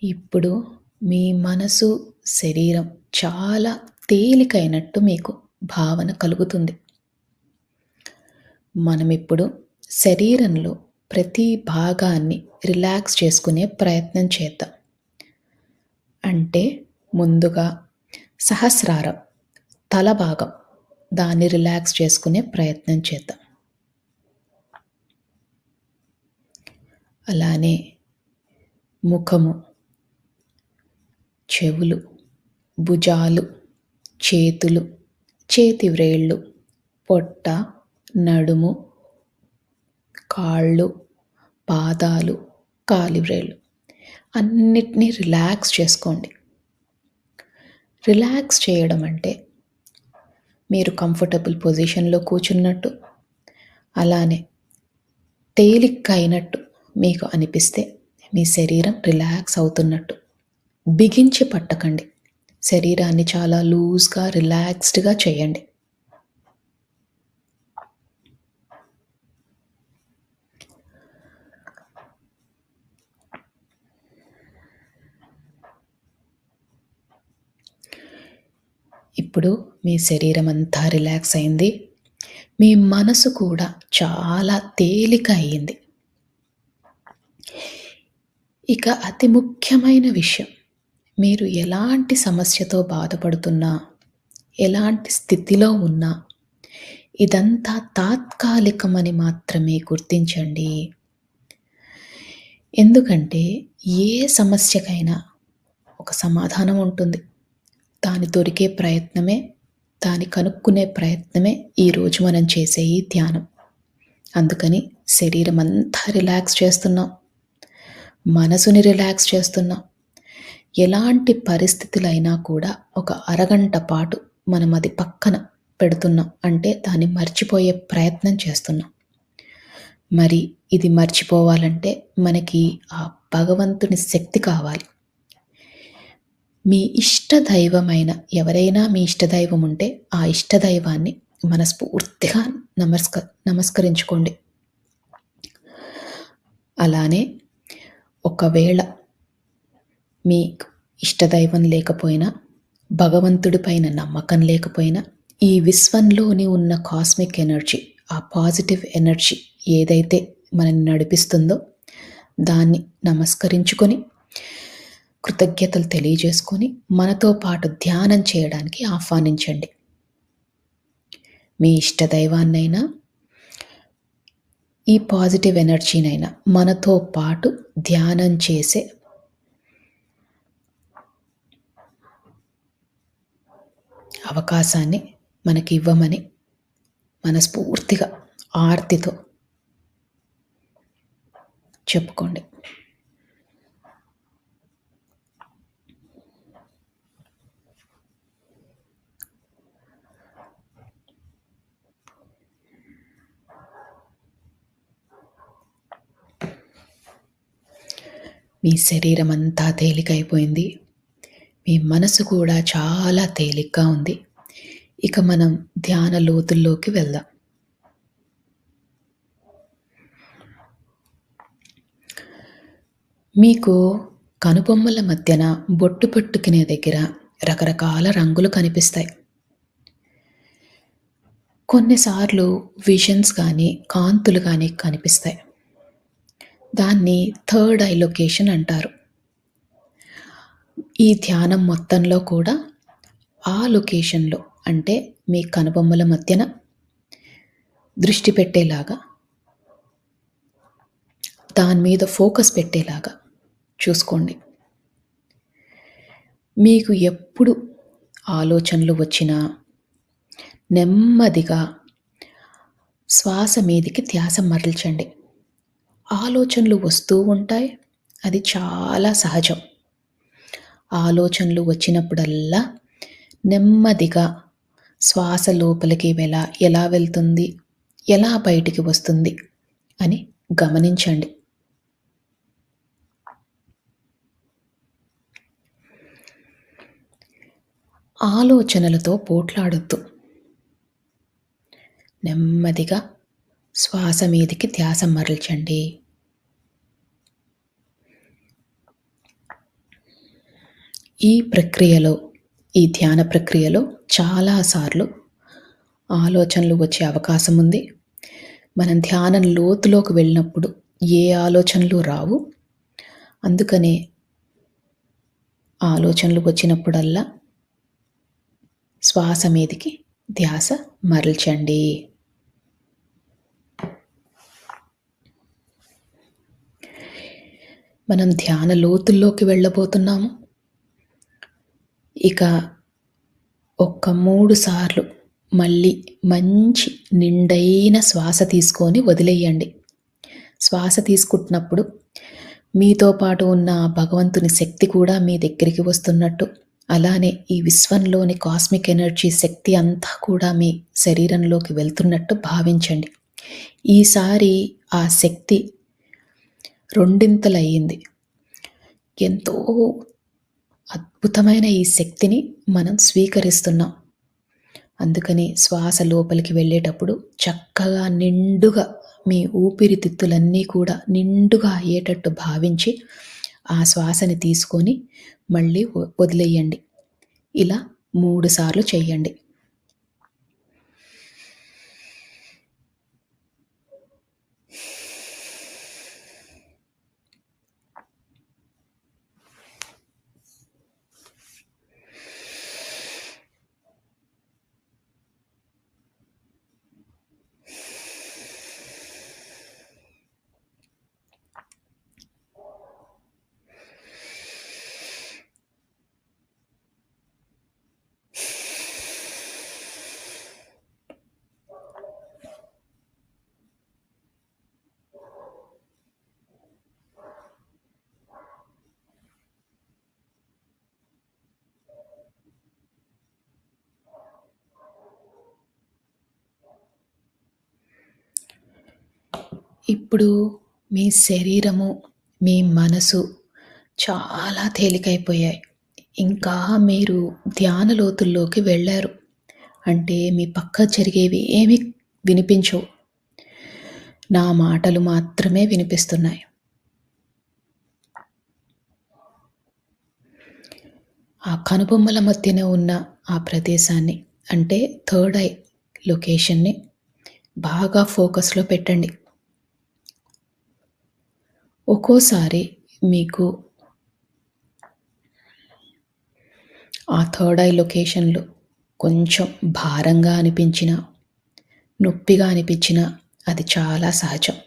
ఇప్పుడు మీ మనసు, శరీరం చాలా తేలికైనట్టు మీకు భావన కలుగుతుంది. మనమిప్పుడు శరీరంలో ప్రతి భాగాన్ని రిలాక్స్ చేసుకునే ప్రయత్నం చేద్దాం. అంటే ముందుగా సహస్రారం తల భాగం దాన్ని రిలాక్స్ చేసుకునే ప్రయత్నం చేద్దాం. అలానే ముఖము, చెవులు, భుజాలు, చేతులు, చేతి వ్రేళ్ళు, పొట్ట, నడుము, కాళ్ళు, పాదాలు, కాలి వ్రేళ్ళు అన్నిటినీ రిలాక్స్ చేసుకోండి. రిలాక్స్ చేయడం అంటే మీరు కంఫర్టబుల్ పొజిషన్‌లో కూర్చున్నట్టు, అలానే తేలిగ్గా అయినట్టు మీకు అనిపిస్తే మీ శరీరం రిలాక్స్ అవుతున్నట్టు. బిగించి పట్టకండి. శరీరాన్ని చాలా లూజ్‌గా, రిలాక్స్డ్‌గా చేయండి. ఇప్పుడు మీ శరీరం అంతా రిలాక్స్ అయింది. మీ మనసు కూడా చాలా తేలిక అయింది. ఇక అతి ముఖ్యమైన విషయం, మీరు ఎలాంటి సమస్యతో బాధపడుతున్నా, ఎలాంటి స్థితిలో ఉన్నా, ఇదంతా తాత్కాలికమని మాత్రమే గుర్తించండి. ఎందుకంటే ఏ సమస్యకైనా ఒక సమాధానం ఉంటుంది. దాని దొరికే ప్రయత్నమే, దాన్ని కనుక్కునే ప్రయత్నమే ఈరోజు మనం చేసే ఈ ధ్యానం. అందుకని శరీరం అంతా రిలాక్స్ చేస్తున్నాం, మనసుని రిలాక్స్ చేస్తున్నాం. ఎలాంటి పరిస్థితులైనా కూడా ఒక అరగంట పాటు మనం అది పక్కన పెడుతున్నాం అంటే దాన్ని మర్చిపోయే ప్రయత్నం చేస్తున్నాం. మరి ఇది మర్చిపోవాలంటే మనకి ఆ భగవంతుని శక్తి కావాలి. మీ ఇష్టదైవమైన ఎవరైనా మీ ఇష్టదైవం ఉంటే ఆ ఇష్టదైవాన్ని మనస్ఫూర్తిగా నమస్కరించుకోండి. అలానే ఒకవేళ మీకు ఇష్టదైవం లేకపోయినా, భగవంతుడి పైన నమ్మకం లేకపోయినా, ఈ విశ్వంలోని ఉన్న కాస్మిక్ ఎనర్జీ, ఆ పాజిటివ్ ఎనర్జీ ఏదైతే మనల్ని నడిపిస్తుందో దాన్ని నమస్కరించుకొని, కృతజ్ఞతలు తెలియజేసుకొని, మనతో పాటు ధ్యానం చేయడానికి ఆహ్వానించండి. మీ ఇష్టదైవాన్నైనా, ఈ పాజిటివ్ ఎనర్జీనైనా మనతో పాటు ధ్యానం చేసే అవకాశాన్ని మనకి ఇవ్వమని మనస్ఫూర్తిగా ఆర్తితో చెప్పుకోండి. మీ శరీరం అంతా తేలికైపోయింది. మీ మనసు కూడా చాలా తేలిగ్గా ఉంది. ఇక మనం ధ్యాన లోతుల్లోకి వెళ్దాం. మీకు కనుబొమ్మల మధ్యన బొట్టు పెట్టుకునే దగ్గర రకరకాల రంగులు కనిపిస్తాయి. కొన్నిసార్లు విజన్స్ కానీ, కాంతులు కానీ కనిపిస్తాయి. దాన్ని థర్డ్ ఐ లొకేషన్ అంటారు. ఈ ధ్యానం మొత్తంలో కూడా ఆ లొకేషన్‌లో అంటే మీ కనుబొమ్మల మధ్యన దృష్టి పెట్టేలాగా, దాని మీద ఫోకస్ పెట్టేలాగా చూసుకోండి. మీకు ఎప్పుడు ఆలోచనలు వచ్చినా నెమ్మదిగా శ్వాస మీదికి ధ్యాస మరల్చండి. ఆలోచనలు వస్తూ ఉంటాయి. అది చాలా సహజం. ఆలోచనలు వచ్చినప్పుడల్లా నెమ్మదిగా శ్వాస లోపలికి ఎలా వెళ్తుంది, ఎలా బయటికి వస్తుంది అని గమనించండి. ఆలోచనలతో పోట్లాడొద్దు. నెమ్మదిగా శ్వాస మీదికి ధ్యాస మరల్చండి. ఈ ప్రక్రియలో, ఈ ధ్యాన ప్రక్రియలో చాలాసార్లు ఆలోచనలు వచ్చే అవకాశం ఉంది. మనం ధ్యానం లోతులోకి వెళ్ళినప్పుడు ఏ ఆలోచనలు రావు. అందుకనే ఆలోచనలు వచ్చినప్పుడల్లా శ్వాస మీదికి ధ్యాస మరల్చండి. మనం ధ్యాన లోతుల్లోకి వెళ్ళబోతున్నాము. ఇక ఒక్క 3 సార్లు మళ్ళీ మంచి నిండైన శ్వాస తీసుకొని వదిలేయండి. శ్వాస తీసుకుంటున్నప్పుడు మీతో పాటు ఉన్న భగవంతుని శక్తి కూడా మీ దగ్గరికి వస్తున్నట్టు, అలానే ఈ విశ్వంలోని కాస్మిక్ ఎనర్జీ శక్తి అంతా కూడా మీ శరీరంలోకి వెళ్తున్నట్టు భావించండి. ఈసారి ఆ శక్తి రెండింతలయ్యింది. ఎంతో అద్భుతమైన ఈ శక్తిని మనం స్వీకరిస్తున్నాం. అందుకని శ్వాస లోపలికి వెళ్ళేటప్పుడు చక్కగా నిండుగా మీ ఊపిరితిత్తులన్నీ కూడా నిండుగా అయ్యేటట్టు భావించి ఆ శ్వాసని తీసుకొని మళ్ళీ వదిలేయండి. ఇలా 3 సార్లు చేయండి. ఇప్పుడు మీ శరీరము, మీ మనసు చాలా తేలికైపోయాయి. ఇంకా మీరు ధ్యాన లోతుల్లోకి వెళ్లారు. అంటే మీ పక్క జరిగేవి ఏమీ వినిపించవు. నా మాటలు మాత్రమే వినిపిస్తున్నాయి. ఆ కనుబొమ్మల మధ్యన ఉన్న ఆ ప్రదేశాన్ని, అంటే థర్డ్ ఐ లొకేషన్‌ని బాగా ఫోకస్‌లో పెట్టండి. ఒక్కోసారి మీకు ఆ థర్డ్ ఐ లొకేషన్‌లో కొంచెం భారంగా అనిపించినా, నొప్పిగా అనిపించినా అది చాలా సహజం.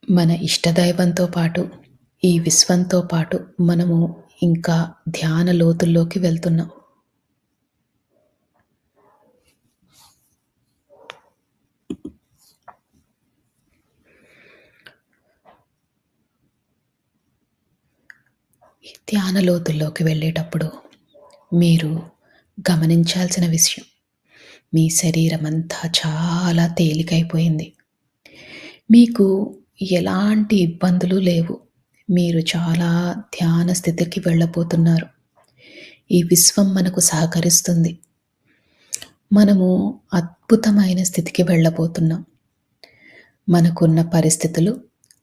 మన ఇష్టదైవంతో పాటు, ఈ విశ్వంతో పాటు మనము ఇంకా ధ్యాన లోతుల్లోకి వెళ్తున్నాం. ఈ ధ్యాన లోతుల్లోకి వెళ్ళేటప్పుడు మీరు గమనించాల్సిన విషయం, మీ శరీరమంతా చాలా తేలికైపోయింది. మీకు ఎలాంటి ఇబ్బందులు లేవు. మీరు చాలా ధ్యాన స్థితికి వెళ్ళబోతున్నారు. ఈ విశ్వం మనకు సహకరిస్తుంది. మనము అద్భుతమైన స్థితికి వెళ్ళబోతున్నాం. మనకున్న పరిస్థితులు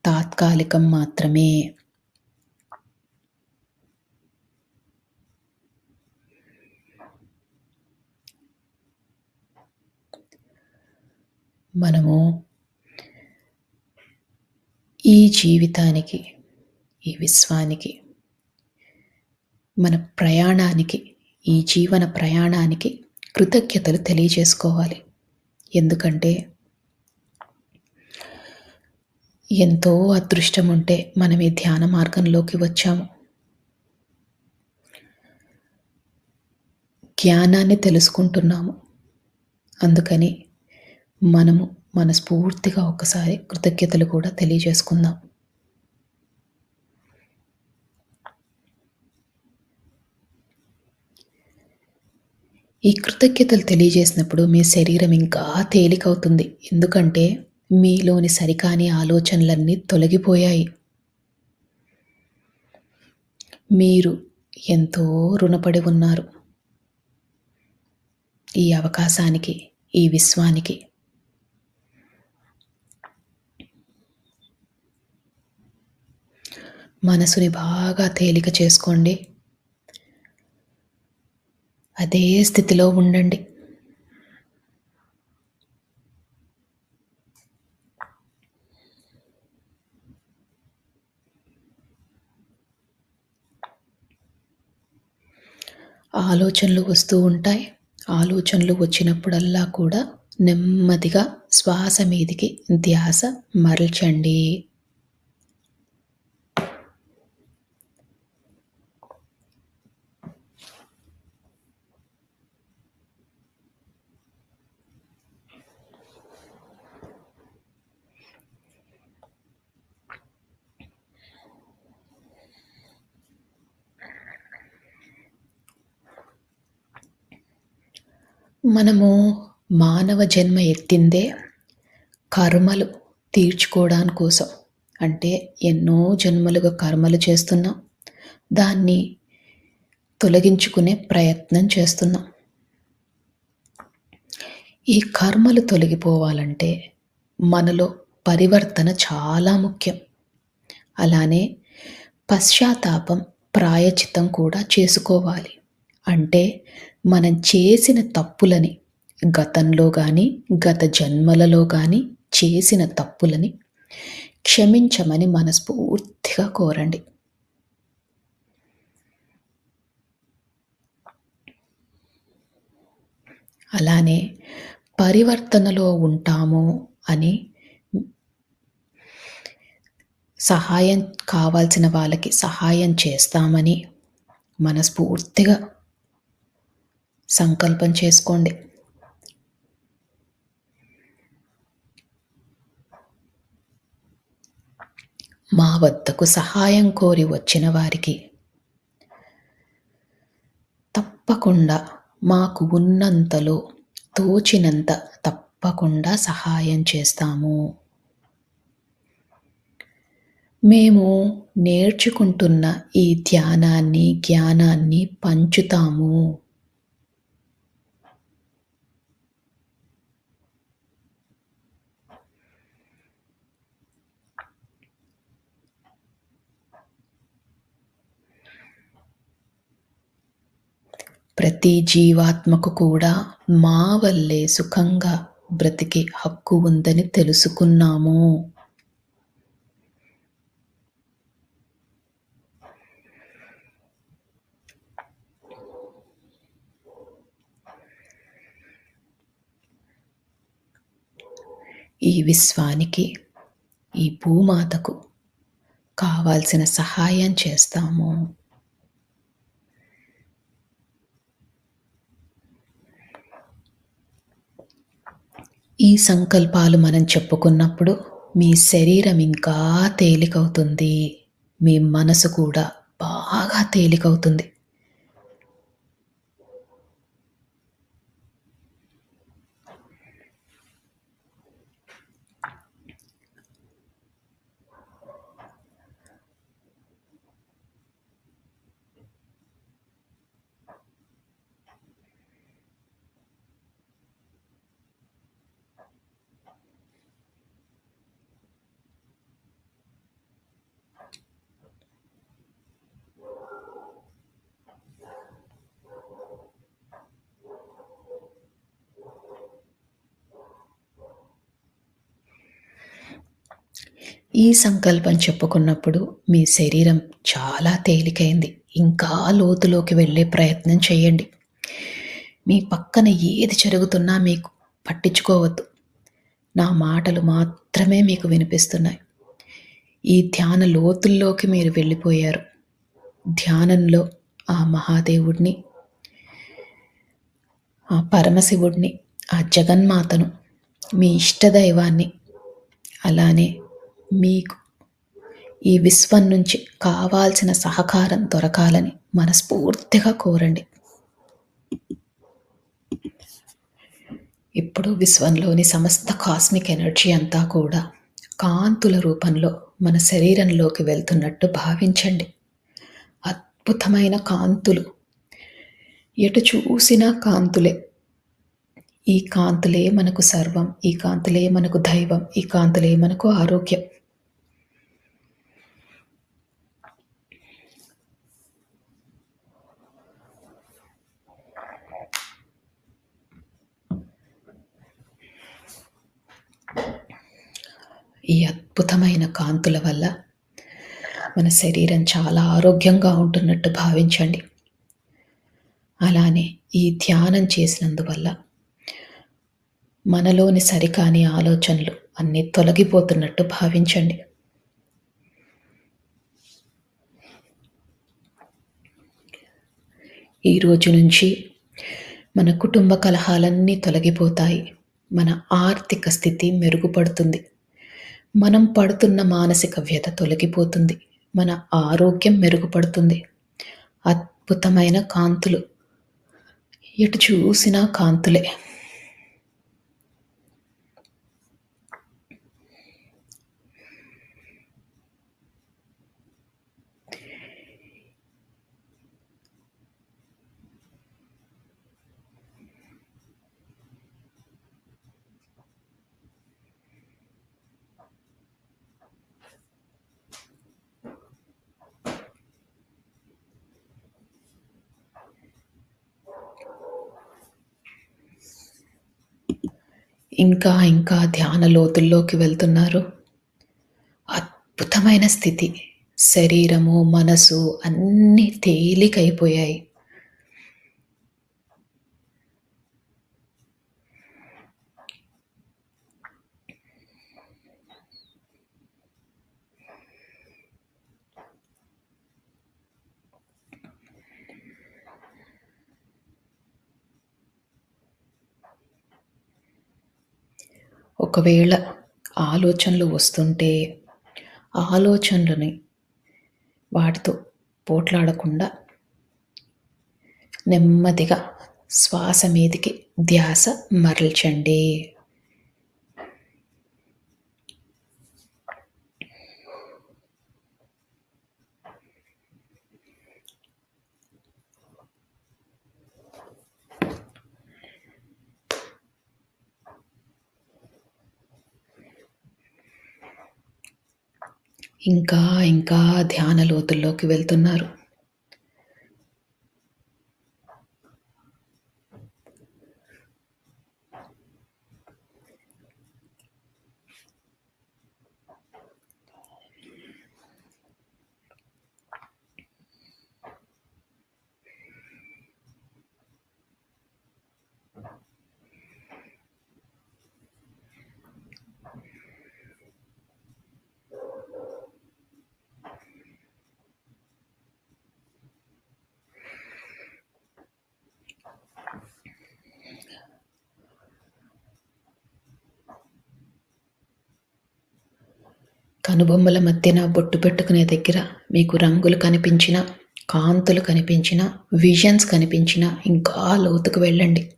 తాత్కాలికం మాత్రమే. మనము ఈ జీవితానికి, ఈ విశ్వానికి, మన ప్రయాణానికి, ఈ జీవన ప్రయాణానికి కృతజ్ఞతలు తెలియజేసుకోవాలి. ఎందుకంటే ఎంతో అదృష్టం ఉంటే మనం ఈ ధ్యాన మార్గంలోకి వచ్చాము. జ్ఞానాన్ని తెలుసుకుంటున్నాము. అందుకని మనము మనస్ఫూర్తిగా ఒకసారి కృతజ్ఞతలు కూడా తెలియజేసుకుందాం. ఈ కృతజ్ఞతలు తెలియజేసినప్పుడు మీ శరీరం ఇంకా తేలికవుతుంది. ఎందుకంటే మీలోని సరికాని ఆలోచనలన్నీ తొలగిపోయాయి. మీరు ఎంతో రుణపడి ఉన్నారు ఈ అవకాశానికి, ఈ విశ్వానికి. మనసుని బాగా తేలిక చేసుకోండి. అదే స్థితిలో ఉండండి. ఆలోచనలు వస్తూ ఉంటాయి. ఆలోచనలు వచ్చినప్పుడల్లా కూడా నెమ్మదిగా శ్వాస మీదికి ధ్యాస మరల్చండి. మనము మానవ జన్మ ఎత్తిందే కర్మలు తీర్చుకోవడాని కోసం. అంటే ఎన్నో జన్మలుగా కర్మలు చేస్తున్నాం. దాన్ని తొలగించుకునే ప్రయత్నం చేస్తున్నాం. ఈ కర్మలు తొలగిపోవాలంటే మనలో పరివర్తన చాలా ముఖ్యం. అలానే పశ్చాత్తాపం, ప్రాయశ్చిత్తం కూడా చేసుకోవాలి. అంటే మనం చేసిన తప్పులని గతంలో గానీ, గత జన్మలలో గానీ చేసిన తప్పులని క్షమించమని మనస్ఫూర్తిగా కోరండి. అలానే పరివర్తనలో ఉంటాము అని సహాయం కావాల్సిన వాళ్ళకి సహాయం చేస్తామని మనస్ఫూర్తిగా సంకల్పం చేసుకోండి. మా వద్దకు సహాయం కోరి వచ్చిన వారికి తప్పకుండా మాకు ఉన్నంతలో తోచినంత తప్పకుండా సహాయం చేస్తాము. మేము నేర్చుకుంటున్న ఈ ధ్యానాన్ని, జ్ఞానాన్ని పంచుతాము. ప్రతి జీవాత్మకు కూడా మా వల్లే సుఖంగా బ్రతికే హక్కు ఉందని తెలుసుకున్నాము. ఈ విశ్వానికి, ఈ భూమాతకు కావాల్సిన సహాయం చేస్తాము. ఈ సంకల్పాలు మనం చెప్పుకున్నప్పుడు మీ శరీరం ఇంకా తేలికవుతుంది. మీ మనసు కూడా బాగా తేలికవుతుంది. ఈ సంకల్పం చెప్పుకున్నప్పుడు మీ శరీరం చాలా తేలికైంది. ఇంకా లోతులోకి వెళ్ళే ప్రయత్నం చేయండి. మీ పక్కన ఏది జరుగుతున్నా మీకు పట్టించుకోవద్దు. నా మాటలు మాత్రమే మీకు వినిపిస్తున్నాయి. ఈ ధ్యాన లోతుల్లోకి మీరు వెళ్ళిపోయారు. ధ్యానంలో ఆ మహాదేవుడిని, ఆ పరమశివుడిని, ఆ జగన్మాతను, మీ ఇష్టదైవాన్ని, అలానే మీకు ఈ విశ్వం నుంచి కావాల్సిన సహకారం దొరకాలని మనస్ఫూర్తిగా కోరండి. ఇప్పుడు విశ్వంలోని సమస్త కాస్మిక్ ఎనర్జీ అంతా కూడా కాంతుల రూపంలో మన శరీరంలోకి వెళ్తున్నట్టు భావించండి. అద్భుతమైన కాంతులు, ఎటు చూసినా కాంతులే. ఈ కాంతులే మనకు సర్వం, ఈ కాంతులే మనకు దైవం, ఈ కాంతులే మనకు ఆరోగ్యం. ఈ అద్భుతమైన కాంతుల వల్ల మన శరీరం చాలా ఆరోగ్యంగా ఉంటున్నట్టు భావించండి. అలానే ఈ ధ్యానం చేసినందువల్ల మనలోని సరికాని ఆలోచనలు అన్నీ తొలగిపోతున్నట్టు భావించండి. ఈ రోజు నుంచి మన కుటుంబ కలహాలన్నీ తొలగిపోతాయి. మన ఆర్థిక స్థితి మెరుగుపడుతుంది. మనం పడుతున్న మానసిక వ్యధ తొలగిపోతుంది. మన ఆరోగ్యం మెరుగుపడుతుంది. అద్భుతమైన కాంతులు. ఎటు చూసినా కాంతులే. ఇంకా ఇంకా ధ్యాన లోతుల్లోకి వెళ్తున్నారు. అద్భుతమైన స్థితి. శరీరము, మనసు అన్నీ తేలికైపోయాయి. ఒకవేళ ఆలోచనలు వస్తుంటే, ఆలోచనలని వాటితో పోట్లాడకుండా నెమ్మదిగా శ్వాస మీదికి ధ్యాస మరల్చండి. ఇంకా ఇంకా ధ్యాన లోతుల్లోకి వెళ్తున్నారు. కనుబొమ్మల మధ్యన బొట్టు పెట్టుకునే దగ్గర మీకు రంగులు కనిపించినా, కాంతులు కనిపించినా, విజన్స్ కనిపించినా ఇంకా లోతుకు వెళ్ళండి.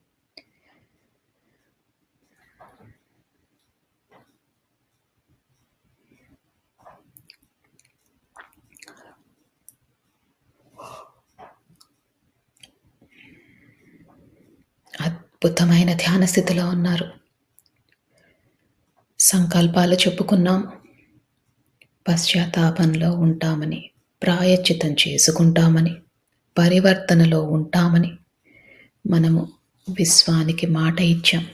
అద్భుతమైన ధ్యాన స్థితిలో ఉన్నారు. సంకల్పాలు చెప్పుకున్నాం. పశ్చాత్తాపంలో ఉంటామని, ప్రాయశ్చిత్తం చేసుకుంటామని, పరివర్తనలో ఉంటామని మనము విశ్వానికి మాట ఇచ్చాం.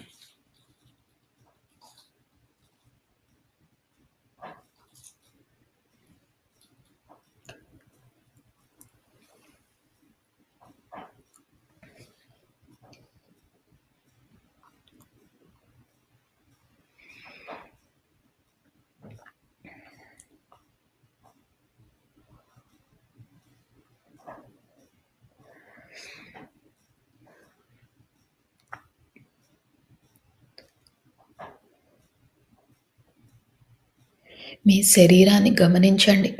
మీ శరీరాన్ని గమనించండి.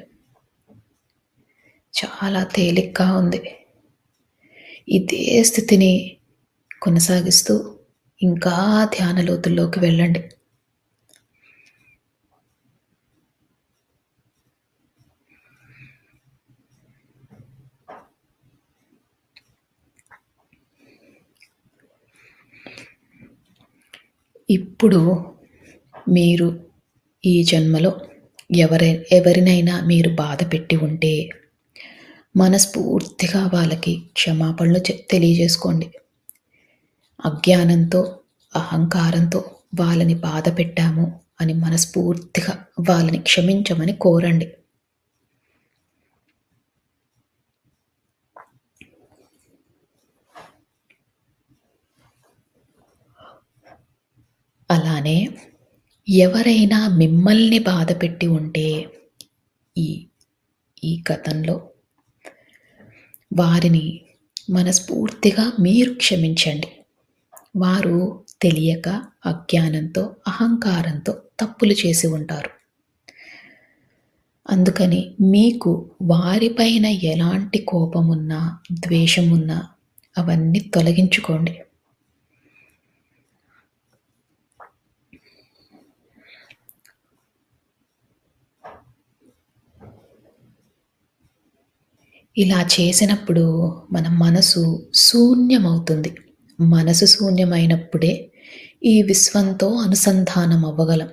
చాలా తేలిగ్గా ఉంది. ఇదే స్థితిని కొనసాగిస్తూ ఇంకా ధ్యాన లోతుల్లోకి వెళ్ళండి. ఇప్పుడు మీరు ఈ జన్మలో ఎవరినైనా మీరు బాధ పెట్టి ఉంటే మనస్ఫూర్తిగా వాళ్ళకి క్షమాపణలు తెలియజేసుకోండి. అజ్ఞానంతో, అహంకారంతో వాళ్ళని బాధ పెట్టాము అని మనస్ఫూర్తిగా వాళ్ళని క్షమించమని కోరండి. అలానే ఎవరైనా మిమ్మల్ని బాధపెట్టి ఉంటే ఈ ఈ గతంలో వారిని మనస్ఫూర్తిగా మీరు క్షమించండి. వారు తెలియక, అజ్ఞానంతో, అహంకారంతో తప్పులు చేసి ఉంటారు. అందుకని మీకు వారిపైన ఎలాంటి కోపమున్నా, ద్వేషమున్నా అవన్నీ తొలగించుకోండి. ఇలా చేసినప్పుడు మన మనసు శూన్యమవుతుంది. మనసు శూన్యమైనప్పుడే ఈ విశ్వంతో అనుసంధానం అవ్వగలం.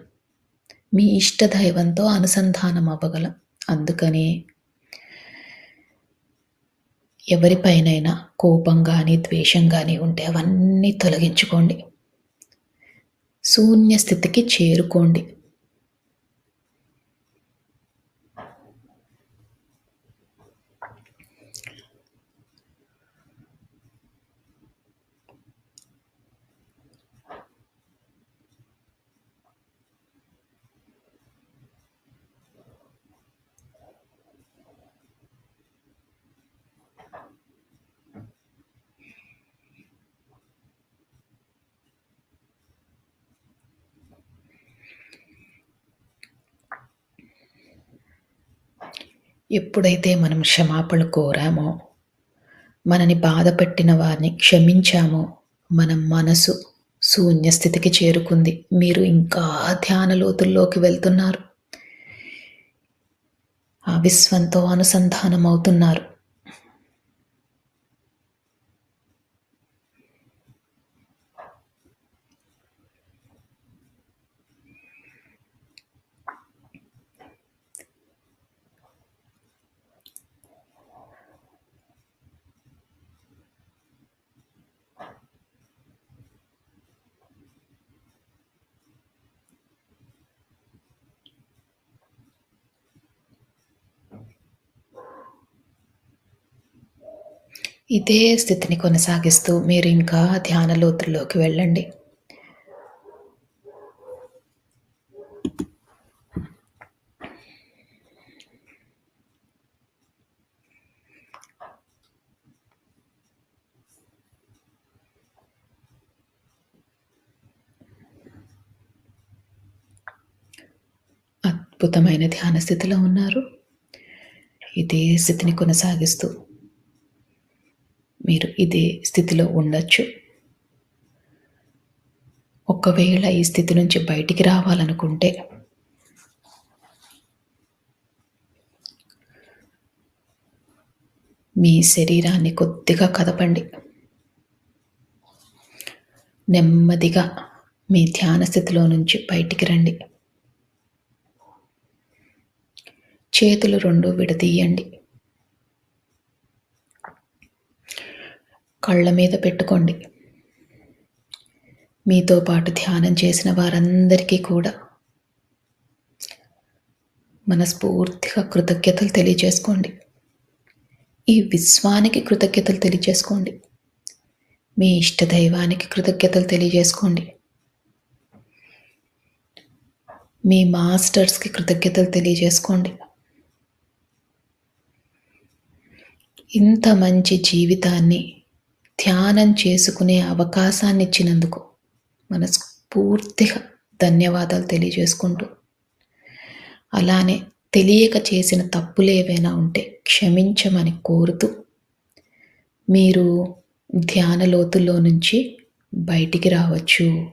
మీ ఇష్టదైవంతో అనుసంధానం అవ్వగలం. అందుకని ఎవరిపైనైనా కోపం గానీ, ద్వేషం గానీ ఉంటే అవన్నీ తొలగించుకోండి. శూన్య స్థితికి చేరుకోండి. ఎప్పుడైతే మనం క్షమాపణ కోరామో, మనని బాధపెట్టిన వారిని క్షమించామో, మన మనసు శూన్య స్థితికి చేరుకుంది. మీరు ఇంకా ధ్యాన లోతుల్లోకి వెళ్తున్నారు. ఆ విశ్వంతో అనుసంధానం అవుతున్నారు. ఇదే స్థితిని కొనసాగిస్తూ మీరు ఇంకా ధ్యాన లోతుల్లోకి వెళ్ళండి. అద్భుతమైన ధ్యాన స్థితిలో ఉన్నారు. ఇదే స్థితిని కొనసాగిస్తూ మీరు ఇదే స్థితిలో ఉండొచ్చు. ఒకవేళ ఈ స్థితి నుంచి బయటికి రావాలనుకుంటే మీ శరీరాన్ని కొద్దిగా కదపండి. నెమ్మదిగా మీ ధ్యాన స్థితిలో నుంచి బయటికి రండి. చేతులు రెండు విడదీయండి. కళ్ళ మీద పెట్టుకోండి. మీతో పాటు ధ్యానం చేసిన వారందరికీ కూడా మనస్ఫూర్తిగా కృతజ్ఞతలు తెలియజేసుకోండి. ఈ విశ్వానికి కృతజ్ఞతలు తెలియజేసుకోండి. మీ ఇష్టదైవానికి కృతజ్ఞతలు తెలియజేసుకోండి. మీ మాస్టర్స్కి కృతజ్ఞతలు తెలియజేసుకోండి. ఇంత మంచి జీవితాన్ని ధ్యానం చేసుకునే అవకాశాన్ని ఇచ్చినందుకు మనస్ఫూర్తిగా ధన్యవాదాలు తెలియజేసుకుంటూ, అలానే తెలియక చేసిన తప్పులు ఏవైనా ఉంటే క్షమించమని కోరుతూ మీరు ధ్యాన లోతుల్లో నుంచి బయటికి రావచ్చు.